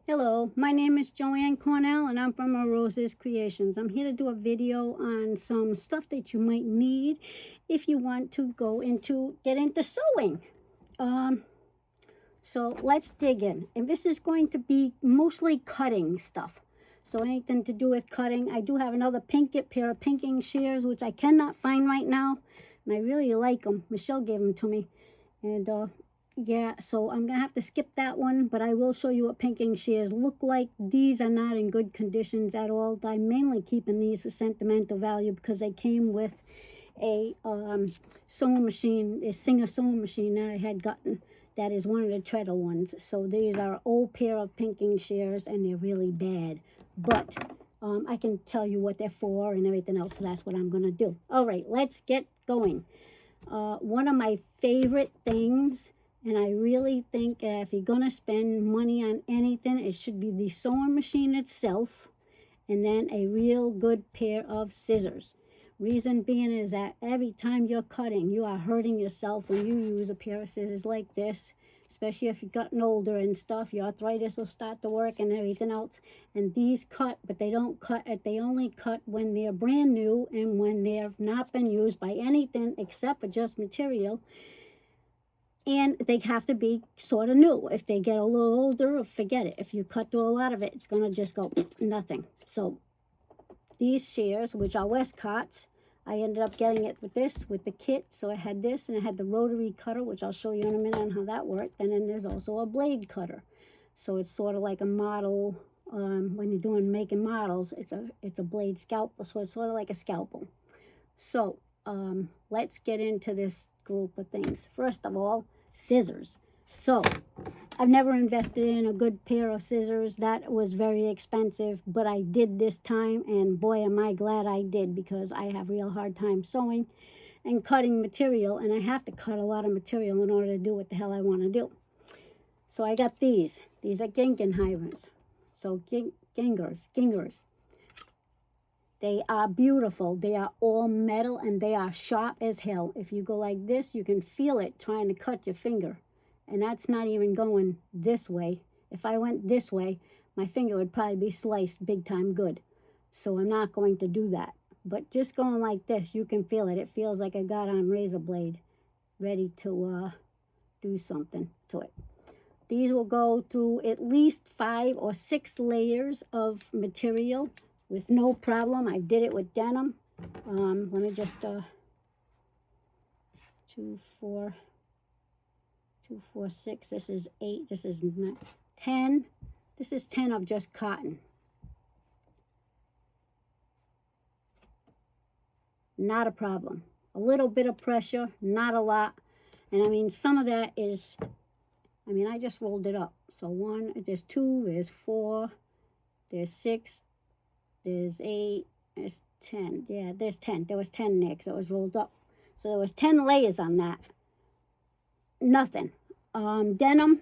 Hello, my name is Joanne Cornell and I'm from Roses Creations. I'm here to do a video on some stuff that you might need if you want to get into sewing. Um, so let's dig in. And this is going to be mostly cutting stuff. So anything to do with cutting. I do have another pair of pinking shears, which I cannot find right now. And I really like them. Michelle gave them to me. And yeah, so I'm gonna have to skip that one, but I will show you what pinking shears look like. These are not in good conditions at all. I'm mainly keeping these for sentimental value because they came with a sewing machine, a Singer sewing machine that I had gotten. That is one of the treadle ones. So these are an old pair of pinking shears and they're really bad. But I can tell you what they're for and everything else, so that's what I'm gonna do. All right, let's get going. One of my favorite things, and I really think if you're gonna spend money on anything, it should be the sewing machine itself and then a real good pair of scissors. Reason being is that every time you're cutting, you are hurting yourself when you use a pair of scissors like this, especially if you've gotten older and stuff. Your arthritis will start to work and everything else. And these cut, but they don't cut it. They only cut when they're brand new and when they've not been used by anything except for just material. And they have to be sort of new. If they get a little older, forget it. If you cut through a lot of it, it's going to just go nothing. So these shears, which are Westcott's, I ended up getting it with the kit. So I had this and I had the rotary cutter, which I'll show you in a minute on how that worked. And then there's also a blade cutter. So it's sort of like a model, when you're making models, it's a blade scalpel. So it's sort of like a scalpel. So let's get into this group of things. First of all, scissors. So I've never invested in a good pair of scissors. That was very expensive, but I did this time, and boy, am I glad I did, because I have real hard time sewing and cutting material, and I have to cut a lot of material in order to do what the hell I want to do. So I got these. These are Gingenheimers. So Gingers. They are beautiful. They are all metal and they are sharp as hell. If you go like this, you can feel it trying to cut your finger. And that's not even going this way. If I went this way, my finger would probably be sliced big time good. So I'm not going to do that. But just going like this, you can feel it. It feels like I got on razor blade, ready to do something to it. These will go through at least 5 or 6 layers of material with no problem. I did it with denim. Let me just 2, 4, 2, 4, 6. This is 8. This is 10. This is 10 of just cotton. Not a problem. A little bit of pressure, not a lot. And I mean, some of that is, I just rolled it up. So 1, there's 2, there's 4, there's 6, there's 8, there's 10. Yeah, there's 10. There was 10 there because it was rolled up. So there was 10 layers on that. Nothing. Denim,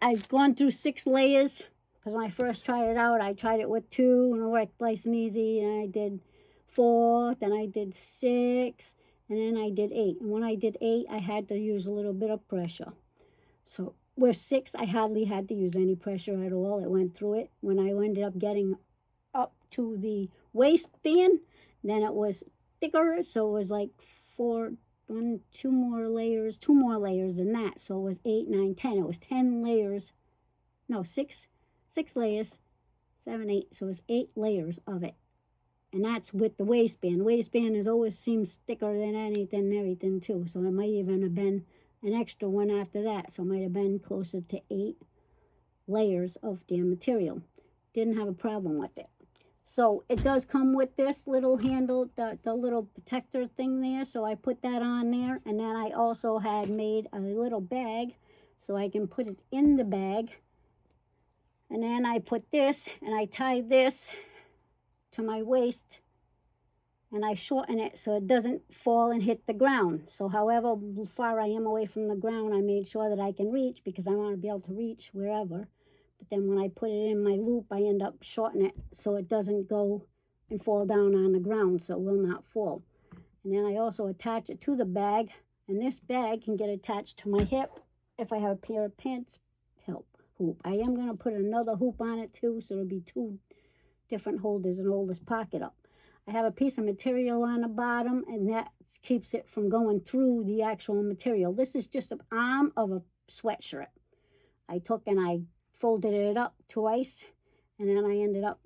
I've gone through 6 layers because when I first tried it out, I tried it with 2 and it worked nice and easy. And I did 4, then I did 6, and then I did 8. And when I did 8, I had to use a little bit of pressure. So with 6, I hardly had to use any pressure at all. It went through it. When I ended up getting up to the waistband, then it was thicker, so it was like 2 more layers than that. So it was 8, 9, 10. It was 10 layers. No, 6 layers. 7, 8. So it was 8 layers of it. And that's with the waistband. The waistband is always seems thicker than anything and everything too. So it might even have been an extra one after that. So it might have been closer to 8 layers of damn material. Didn't have a problem with it. So it does come with this little handle, the little protector thing there. So I put that on there. And then I also had made a little bag so I can put it in the bag. And then I put this and I tie this to my waist and I shorten it so it doesn't fall and hit the ground. So however far I am away from the ground, I made sure that I can reach because I want to be able to reach wherever. But then when I put it in my loop, I end up shortening it so it doesn't go and fall down on the ground, so it will not fall. And then I also attach it to the bag, and this bag can get attached to my hip if I have a pair of pants hoop. I am going to put another hoop on it too, so it'll be two different holders and hold this pocket up. I have a piece of material on the bottom, and that keeps it from going through the actual material. This is just an arm of a sweatshirt. I took and I folded it up twice, and then I ended up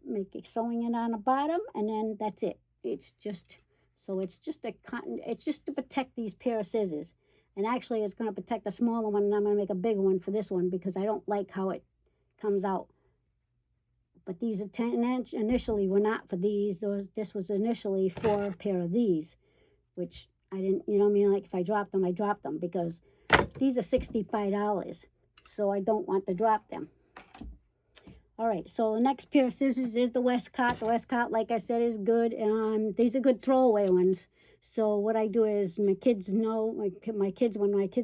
sewing it on the bottom, and then that's it. It's just, so it's just a cotton, it's just to protect these pair of scissors. And actually it's going to protect the smaller one, and I'm going to make a bigger one for this one because I don't like how it comes out. But these are 10-inch initially were not for these. This was initially for a pair of these, which I didn't, you know what I mean? Like if I dropped them, I dropped them because these are $65. So I don't want to drop them. All right, so the next pair of scissors is the Westcott. The Westcott, like I said, is good. These are good throwaway ones. So what I do is my kids know, when my kids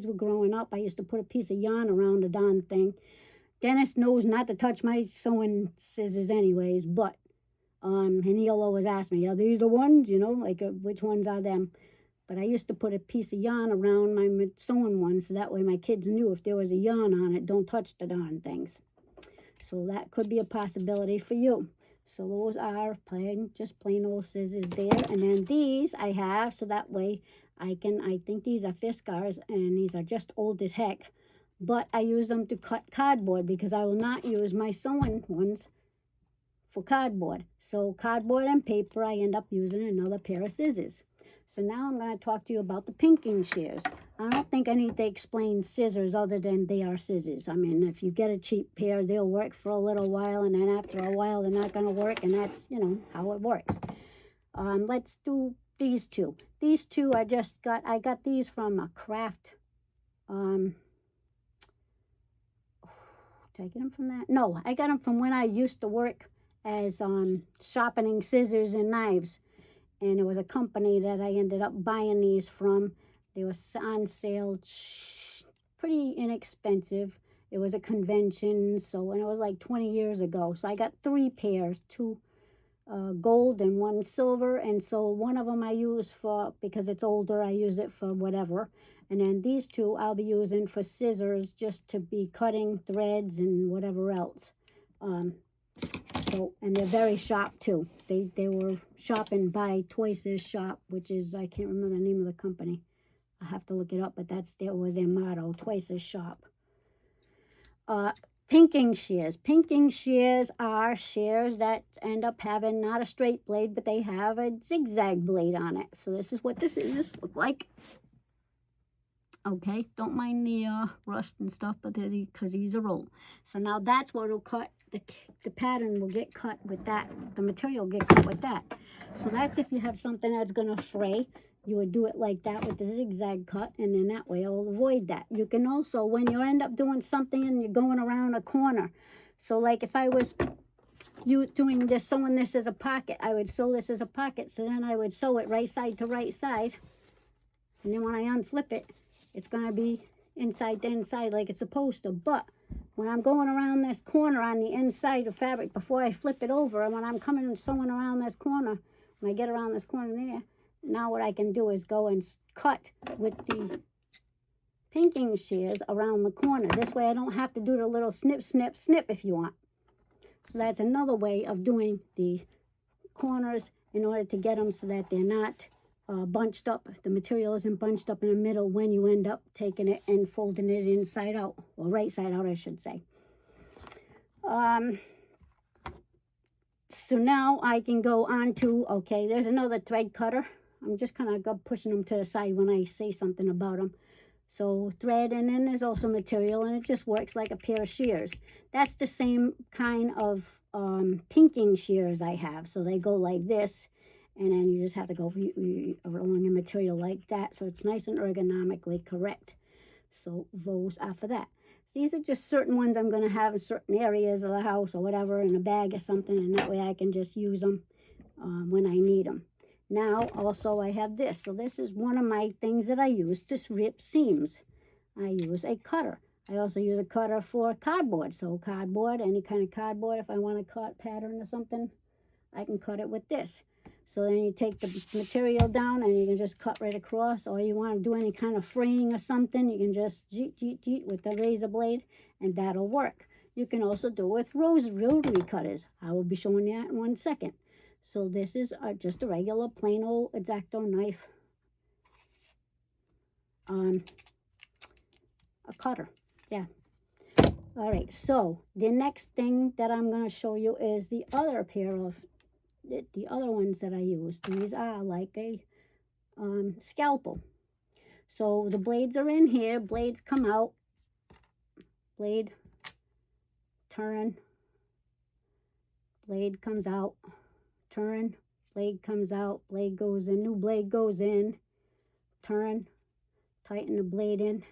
were growing up, I used to put a piece of yarn around the darn thing. Dennis knows not to touch my sewing scissors anyways, but, and he'll always ask me, are these the ones, you know, like which ones are them? But I used to put a piece of yarn around my sewing one, so that way my kids knew if there was a yarn on it, don't touch the darn things. So that could be a possibility for you. So those are just plain old scissors there. And then these I have, so that way I think these are Fiskars, and these are just old as heck. But I use them to cut cardboard because I will not use my sewing ones for cardboard. So cardboard and paper, I end up using another pair of scissors. So now I'm going to talk to you about the pinking shears. I don't think I need to explain scissors other than they are scissors. I mean, if you get a cheap pair, they'll work for a little while, and then after a while, they're not going to work, and that's, you know, how it works. Let's do these two. These two I got these from a craft, did I get them from that? No, I got them from when I used to work as sharpening scissors and knives. And it was a company that I ended up buying these from. They were on sale, pretty inexpensive. It was a convention, so, and it was like 20 years ago. So I got 3 pairs, 2 gold and 1 silver. And so one of them I use for, because it's older, I use it for whatever. And then these 2 I'll be using for scissors, just to be cutting threads and whatever else. So, and they're very sharp too. They were sharpened by Toys Shop, which is, I can't remember the name of the company. I have to look it up, but that was their motto, Toys Shop. Pinking shears. Pinking shears are shears that end up having not a straight blade, but they have a zigzag blade on it. So this is what this look like. Okay, don't mind the rust and stuff, but because these are old. So now that's what will cut, the pattern will get cut with that. The material will get cut with that. So that's if you have something that's going to fray. You would do it like that with the zigzag cut, and then that way it'll avoid that. You can also, when you end up doing something and you're going around a corner. So like if I was doing this, sewing this as a pocket, I would sew this as a pocket. So then I would sew it right side to right side. And then when I unflip it, it's going to be inside to inside like it's supposed to. But when I'm going around this corner on the inside of fabric, before I flip it over, and when I'm coming and sewing around this corner, when I get around this corner there, now what I can do is go and cut with the pinking shears around the corner. This way I don't have to do the little snip, snip, snip if you want. So that's another way of doing the corners in order to get them so that they're not bunched up. The material isn't bunched up in the middle when you end up taking it and folding it inside out, or right side out, I should say. So now I can go on to, okay, there's another thread cutter. I'm just kind of pushing them to the side when I say something about them. So thread, and then there's also material, and it just works like a pair of shears. That's the same kind of pinking shears I have. So they go like this, and then you just have to go along the material like that, so it's nice and ergonomically correct. So those are for that. So these are just certain ones I'm going to have in certain areas of the house or whatever, in a bag or something, and that way I can just use them when I need them. Now, also, I have this. So this is one of my things that I use to rip seams. I use a cutter. I also use a cutter for cardboard. So cardboard, any kind of cardboard, if I want to cut pattern or something, I can cut it with this. So then you take the material down and you can just cut right across. Or you want to do any kind of fraying or something, you can just jeet with the razor blade, and that'll work. You can also do it with rotary cutters. I will be showing you that in 1 second. So this is just a regular plain old X-Acto knife. A cutter, yeah. All right, so the next thing that I'm going to show you is the other pair of, the other ones that I use. These are like a scalpel. So the blades are in here, blades come out, blade, turn, blade comes out, turn, blade comes out, blade goes in, new blade goes in, turn, tighten the blade in.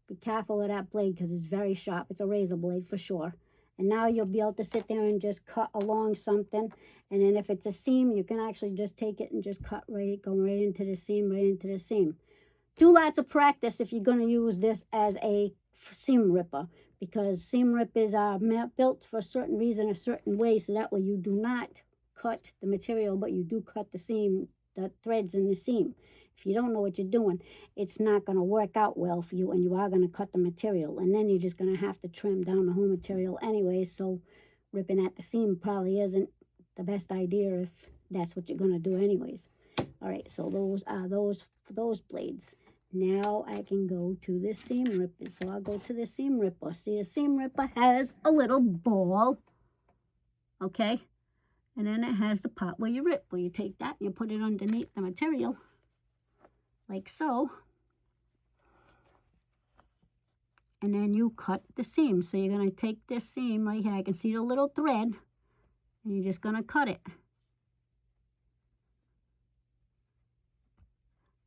Be careful of that blade because it's very sharp. It's a razor blade for sure. And now you'll be able to sit there and just cut along something. And then if it's a seam, you can actually just take it and just cut right, go right into the seam, right into the seam. Do lots of practice if you're going to use this as a seam ripper, because seam rippers are built for a certain reason, a certain way, so that way you do not cut the material, but you do cut the seams, the threads in the seam. If you don't know what you're doing, it's not going to work out well for you, and you are going to cut the material. And then you're just going to have to trim down the whole material anyway, so ripping at the seam probably isn't the best idea if that's what you're going to do anyways. All right, so those are those blades. Now I can go to the seam ripper. So I'll go to the seam ripper. See, the seam ripper has a little ball, okay? And then it has the part where you rip, where you take that and you put it underneath the material, like so. And then you cut the seam. So you're going to take this seam right here. I can see the little thread. And you're just going to cut it.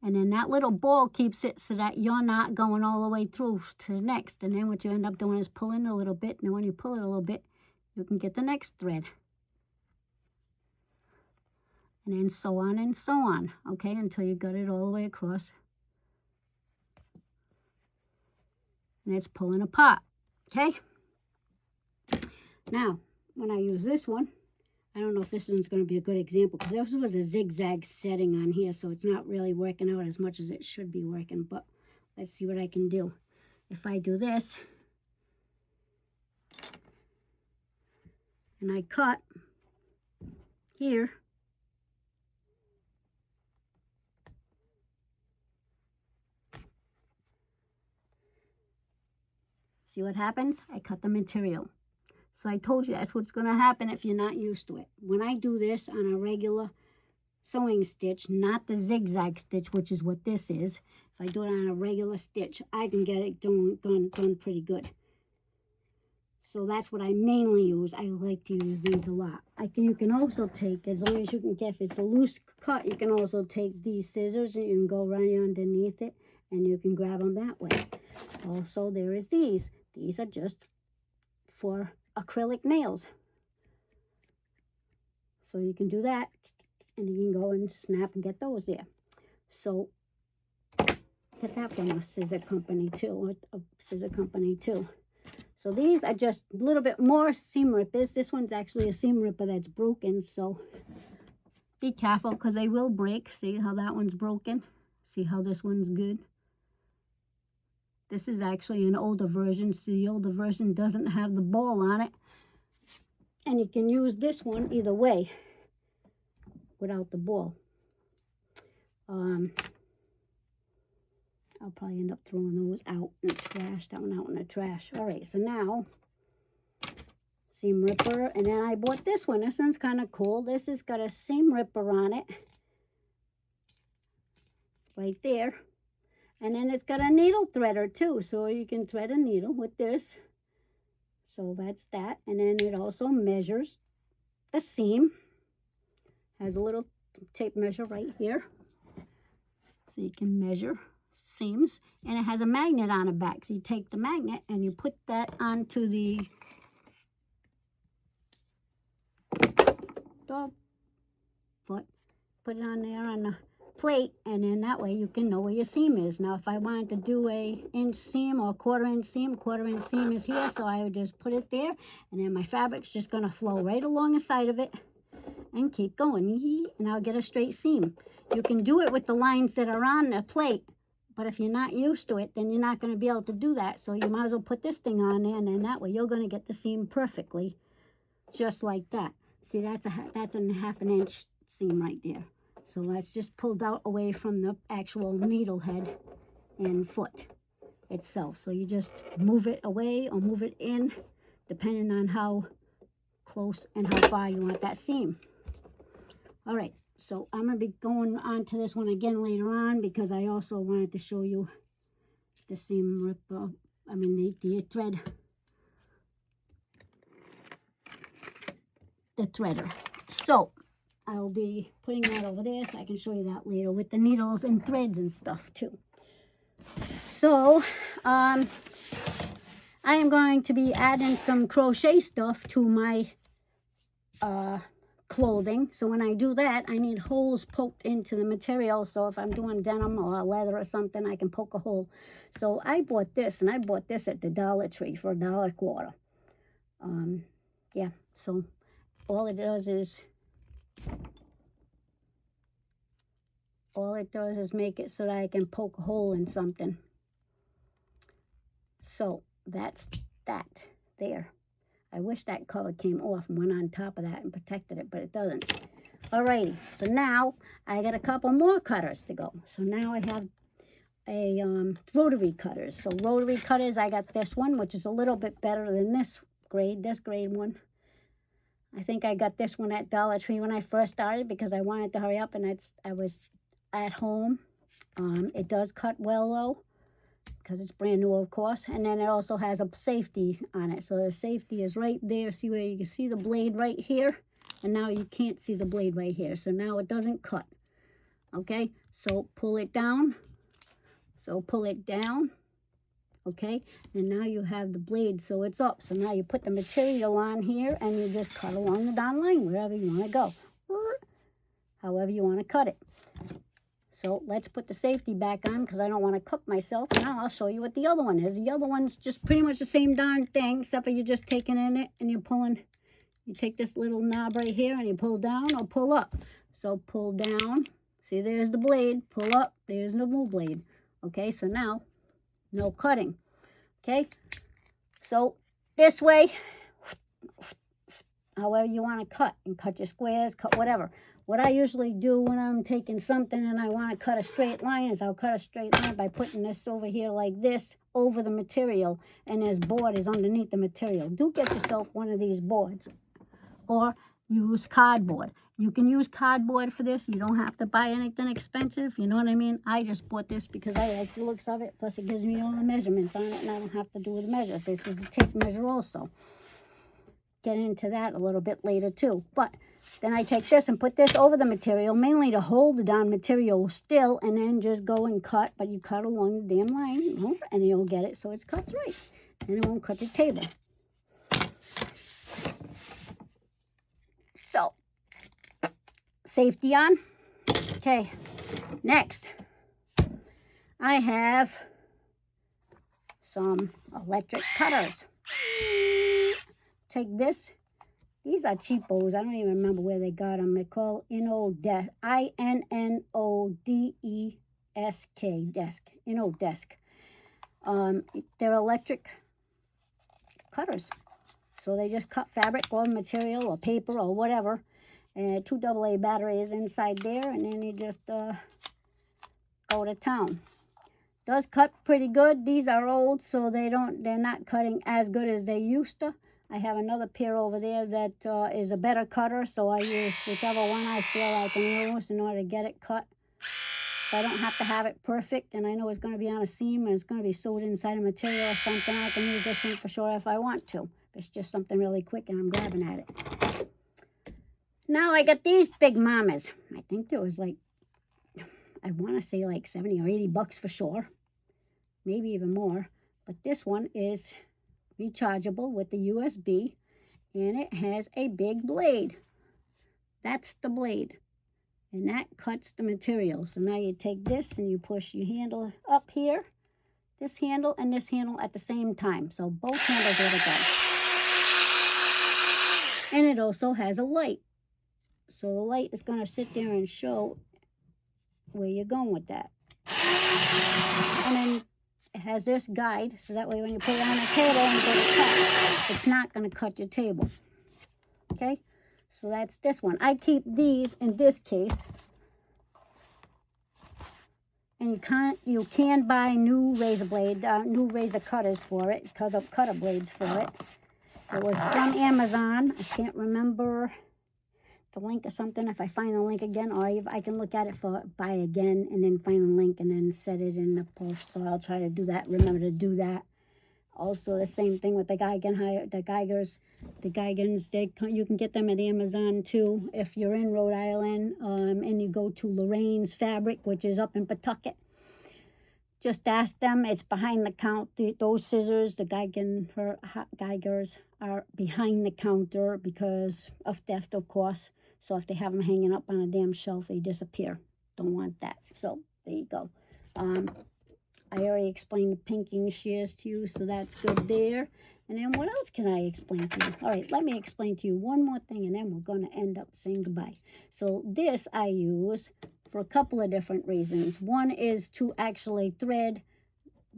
And then that little ball keeps it so that you're not going all the way through to the next. And then what you end up doing is pulling a little bit. And then when you pull it a little bit, you can get the next thread. And then so on, okay, until you got it all the way across. And it's pulling apart, okay? Now, when I use this one, I don't know if this one's going to be a good example, because this was a zigzag setting on here, so it's not really working out as much as it should be working, but let's see what I can do. If I do this, and I cut here, see what happens? I cut the material. So I told you that's what's going to happen if you're not used to it. When I do this on a regular sewing stitch, not the zigzag stitch, which is what this is, if I do it on a regular stitch, I can get it done pretty good. So that's what I mainly use. I like to use these a lot. You can also take, as long as you can get, if it's a loose cut, you can also take these scissors and you can go right underneath it and you can grab them that way. Also, there is these. These are just for acrylic nails. So you can do that and you can go and snap and get those there. So get that from a scissor company too, So these are just a little bit more seam rippers. This one's actually a seam ripper that's broken, so be careful because they will break. See how that one's broken? See how this one's good? This is actually an older version, so the older version doesn't have the ball on it. And you can use this one either way without the ball. I'll probably end up throwing those out in the trash, that one out in the trash. All right, so now, seam ripper, and then I bought this one. This one's kind of cool. This has got a seam ripper on it, right there. And then it's got a needle threader too, so you can thread a needle with this. So that's that. And then it also measures the seam. Has a little tape measure right here. So you can measure seams. And it has a magnet on the back. So you take the magnet and you put that onto the dog foot. Put it on there on the plate, and then that way you can know where your seam is. Now if I wanted to do a inch seam or quarter-inch seam is here, so I would just put it there, and then my fabric's just going to flow right along the side of it and keep going, and I'll get a straight seam. You can do it with the lines that are on the plate, But if you're not used to it, then you're not going to be able to do that. So you might as well put this thing on there, and then that way you're going to get the seam perfectly, just like that. See, that's a half an inch seam right there. So that's just pulled out away from the actual needle head and foot itself. So you just move it away or move it in, depending on how close and how far you want that seam. All right, so I'm going to be going on to this one again later on, because I also wanted to show you the seam rip, the thread, the threader. So I'll be putting that over there so I can show you that later with the needles and threads and stuff too. So I am going to be adding some crochet stuff to my clothing. So when I do that, I need holes poked into the material. So if I'm doing denim or leather or something, I can poke a hole. So I bought this, and I bought this at the Dollar Tree for $1.25. Yeah, so all it does is make it so that I can poke a hole in something. So that's that there. I wish that cover came off and went on top of that and protected it, but it doesn't. Alrighty, so now I got a couple more cutters to go. So now I have a rotary cutters. So rotary cutters, I got this one, which is a little bit better than this grade one. I think I got this one at Dollar Tree when I first started, because I wanted to hurry up, and I was at home. It does cut well though, because it's brand new, of course. And then it also has a safety on it. So the safety is right there. See where you can see the blade right here? And now you can't see the blade right here. So now it doesn't cut. Okay, so pull it down. So pull it down. Okay, and now you have the blade, so it's up. So now you put the material on here, and you just cut along the down line, wherever you want to go. However you want to cut it. So let's put the safety back on, because I don't want to cook myself. Now I'll show you what the other one is. The other one's just pretty much the same darn thing, except for you're just taking in it and you're pulling. You take this little knob right here and you pull down or pull up. So pull down. See, there's the blade. Pull up. There's the new blade. Okay, so now no cutting. Okay, so this way, however you want to cut, and cut your squares, cut whatever. What I usually do when I'm taking something and I want to cut a straight line is I'll cut a straight line by putting this over here like this over the material, and this board is underneath the material. Do get yourself one of these boards, or use cardboard. You can use cardboard for this. You don't have to buy anything expensive. You know what I mean? I just bought this because I like the looks of it. Plus it gives me all the measurements on it, and I don't have to do the measure. This is a tape measure also. Get into that a little bit later too. But then I take this and put this over the material, mainly to hold the darn material still, and then just go and cut. But you cut along the damn line, you know, and you'll get it so it cuts right. And it won't cut your table. So, safety on. Okay, next, I have some electric cutters. Take this. These are cheapos. I don't even remember where they got them. They're called Innodesk. I-N-N-O-D-E-S-K. Desk. Innodesk. They're electric cutters. So they just cut fabric or material or paper or whatever. And 2 AA batteries inside there. And then you just go to town. Does cut pretty good. These are old, so they're not cutting as good as they used to. I have another pair over there that is a better cutter, so I use whichever one I feel I can use in order to get it cut. If I don't have to have it perfect, and I know it's going to be on a seam and it's going to be sewed inside a material or something, I can use this one for sure if I want to. If it's just something really quick and I'm grabbing at it. Now I got these big mamas. I think there was like, I want to say like 70 or 80 bucks for sure. Maybe even more. But this one is rechargeable with the USB, and it has a big blade. That's the blade, and that cuts the material. So now you take this and you push your handle up here, this handle and this handle at the same time. So both handles let it go. And it also has a light. So the light is going to sit there and show where you're going with that. And then it has this guide, so that way when you put it on the table and go to cut, it's not going to cut your table. Okay? So that's this one. I keep these in this case. And you can buy new razor blade, new razor cutters for it, cutter blades for it. It was from Amazon. I can't remember the link or something. If I find the link again, or I can look at it for buy again and then find the link and then set it in the post. So I'll try to do that. Remember to do that. Also, the same thing with the Geigers. The Geigers, you can get them at Amazon too. If you're in Rhode Island and you go to Lorraine's Fabric, which is up in Pawtucket, just ask them. It's behind the counter. Those scissors, the Geigers, are behind the counter because of theft, of course. So if they have them hanging up on a damn shelf, they disappear. Don't want that. So there you go. I already explained the pinking shears to you, so that's good there. And then what else can I explain to you? All right, let me explain to you one more thing, and then we're going to end up saying goodbye. So this I use for a couple of different reasons. One is to actually thread,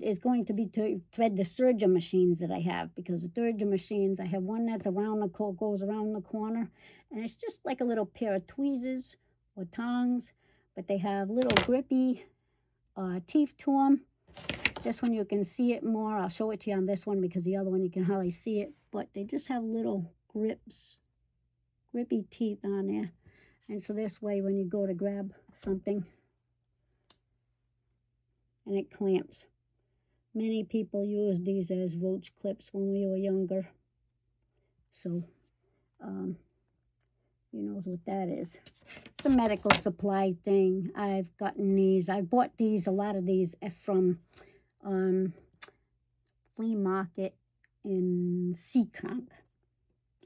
is going to be to thread the serger machines that I have, because the serger machines, I have one that's around the goes around the corner, and it's just like a little pair of tweezers or tongs, but they have little grippy teeth to them. This one you can see it more. I'll show it to you on this one because the other one you can hardly see it, but they just have little grippy teeth on there. And so this way when you go to grab something, and it clamps. Many people use these as roach clips when we were younger. So, who knows what that is. It's a medical supply thing. I've gotten these. I bought these, a lot of these from flea market in Seekonk.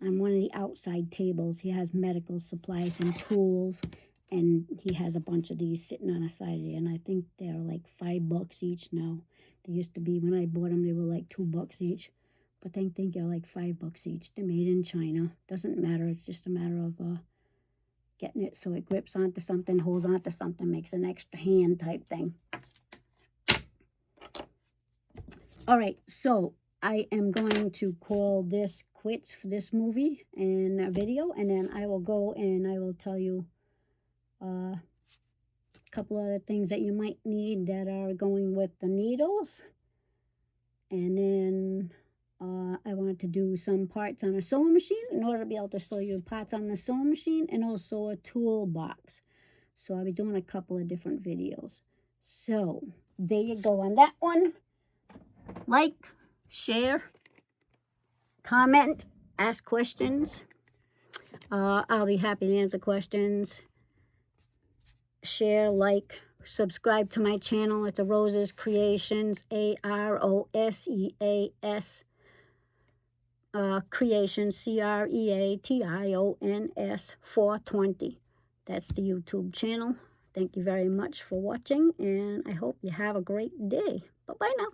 On one of the outside tables, he has medical supplies and tools, and he has a bunch of these sitting on the side of it, and I think they're like $5 each now. They used to be, when I bought them, they were like $2 each, but I think they're like $5 each. They're made in China. Doesn't matter. It's just a matter of getting it so it grips onto something, holds onto something, makes an extra hand type thing. All right, so I am going to call this quits for this movie and video, and then I will go and I will tell you a couple other things that you might need that are going with the needles. And then I want to do some parts on a sewing machine in order to be able to show you parts on the sewing machine, and also a toolbox. So I'll be doing a couple of different videos. So there you go on that one. Like, share, comment, ask questions. I'll be happy to answer questions. Share, like, subscribe to my channel. It's Aroseas Creations, AROSEAS Creations, CREATIONS 420. That's the YouTube channel. Thank you very much for watching, and I hope you have a great day. Bye-bye now.